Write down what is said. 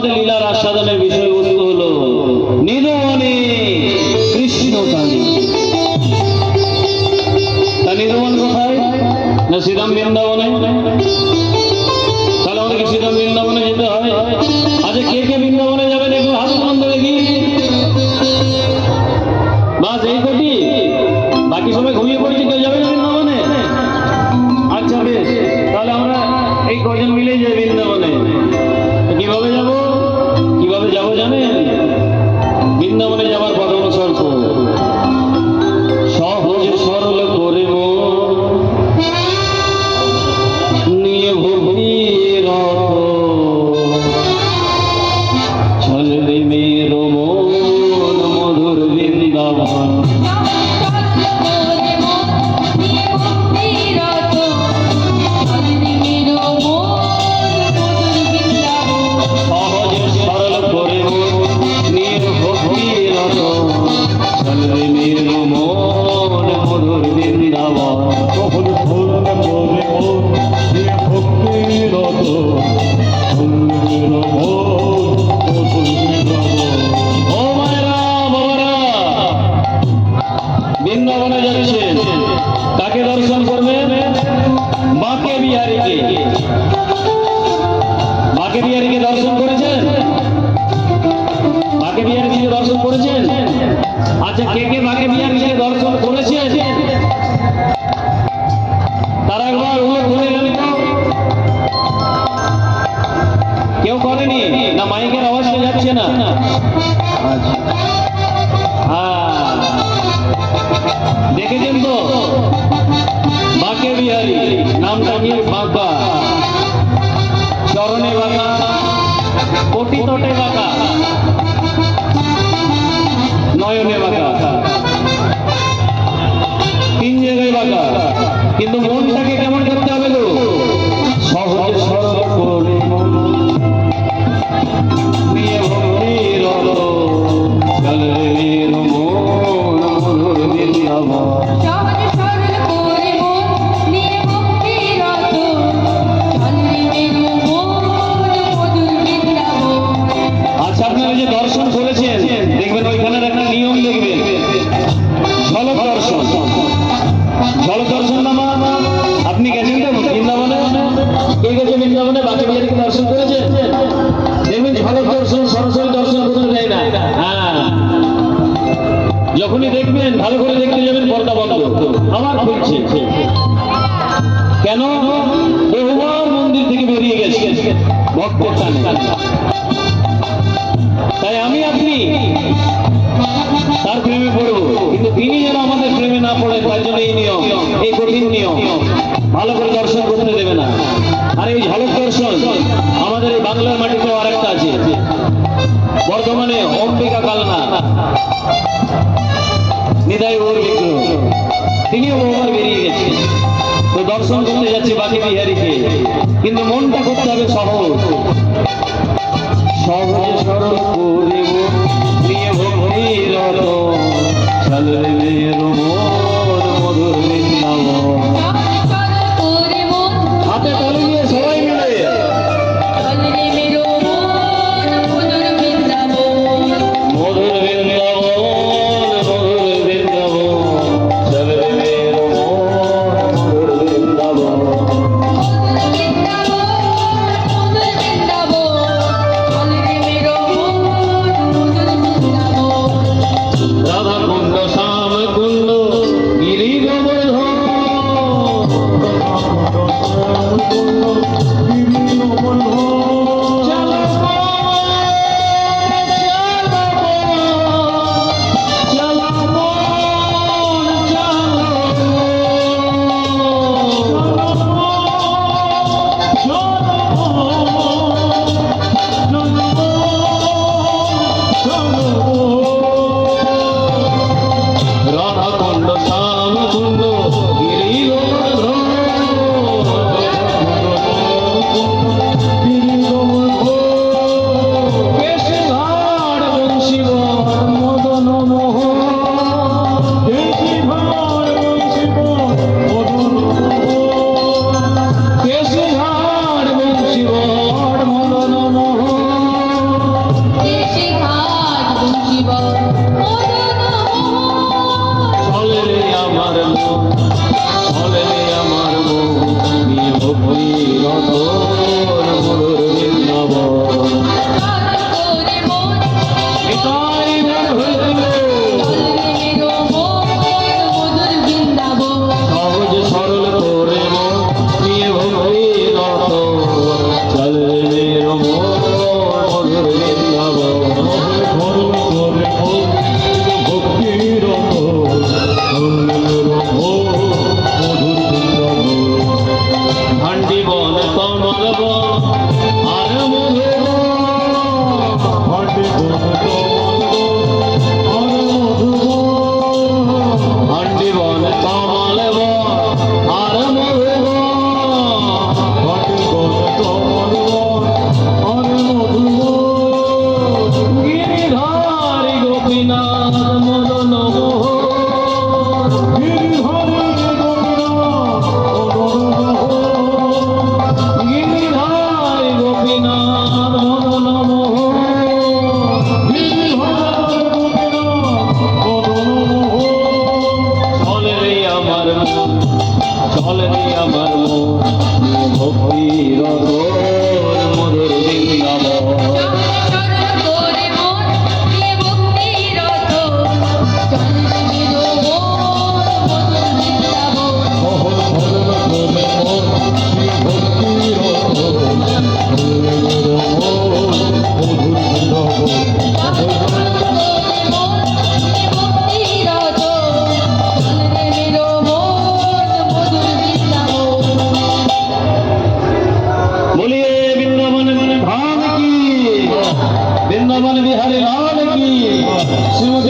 আমাদের লীলার আস্বাদনের বিষয়বস্তু হলো নিধনে কৃষ্ণ কালী। তা নিধন কোথায়? না শ্রীরাম বৃন্দাবনে। তাহলে আমাদেরকে শ্রীরাম বৃন্দাবনে যেতে হয়। আচ্ছা, কে কে বৃন্দাবনে যাবেন একটু হাত বন্ধ দেখি। বাস এই কোটি, বাকি সবাই ঘুমিয়ে পড়েছি, কেউ যাবে না বৃন্দাবনে? আচ্ছা বেশ, তাহলে আমরা এই কজন মিলে যাই বৃন্দাবনে। কিভাবে যাব? কিভাবে যাব জানেন? বৃন্দাবনে যাবার প্রথম শর্ত, সহজ সরল করে নিয়ে ভক্তির চলবে মের মন মধুর বৃন্দাবন। বৃন্দাবনে যাচ্ছেন, কাকে দর্শন করবেন? বাঁকে বিহারীকে। বাঁকে বিহারীকে দর্শন করেছেন? বাঁকে বিহারীকে দর্শন করেছেন? আচ্ছা, কে কে বাঁকে বিহারীকে দর্শন করেছেন তারা একবার বলে গেল তো। কেউ করেনি না? মাইকের আওয়াজটা যাচ্ছে না? হ্যাঁ, দেখেছেন তো বাঁকে বিহারী নামটা কি? বাঁকা, চরণে বাঁকা, কোটি তটে বাঁকা, নয়নে বাঁকা, তিন জায়গায় বাঁকা। কিন্তু মনটাকে কেমন করতে হবে গো? সহজ সরল করে নিয়ে ভক্তির চলবে মন মধুর বৃন্দাবন। আচ্ছা, আপনারা যে দর্শন করেছেন দেখবেন ওইখানের একটা নিয়ম দেখবেন, ঝলক দর্শন। ঝলক দর্শন নামা আপনি গেছেন তো বৃন্দাবনে? কে গেছে বৃন্দাবনে? বাঁকে বিহারীকে দর্শন করেছেন? দেখবেন ঝলক দর্শন, সরাসরি দর্শন কোথাও যায় না। হ্যাঁ, যখনই দেখবেন ভালো করে দেখতে যাবেন পর্দা বন্ধ, আবার খুলছে। কেন? বহুবার মন্দির থেকে বেরিয়ে গেছে ভক্তের টানে। তাই আমি আপনি তার প্রেমে পড়বো, কিন্তু তিনি যেন আমাদের প্রেমে না পড়ে, তার জন্য এই নিয়ম, এই কঠিন নিয়ম। ভালো করে দর্শন করতে দেবে না। আর এই ঝলক দর্শন আমাদের এই বাংলার মাটিতেও আরেকটা আছে, বর্ধমানে অম্বিকা কালনা নিতাই গৌর বিগ্রহ, তিনিও বহুবার বেরিয়ে গেছেন। তো দর্শন করতে যাচ্ছে বাঁকে বিহারীকে, কিন্তু মনটা করতে হবে সহজ। সহজ সরল করে নিয়ে ভক্তির চলবে মের মন মধুর বৃন্দাবন। হাতে তালি দিয়ে সবাই মিলে মধুর বৃন্দাবন, মধুর বৃন্দাবন, চলবে মের মন মধুর বৃন্দাবন। মধুর বৃন্দাবন ভক্তির ভান্ডি বন কমল বন আর মধু ভান্ডি বন ভান্ডি বন কমল বন আর মধু ভান্ডি বন কমল বন আর মধু গিরিধারী গোপীনাথ মদন চলে রে আমার ভক্তির মধুর বৃন্দাবন বৃন্দাবন বিহারী লাল কি শ্রীমতী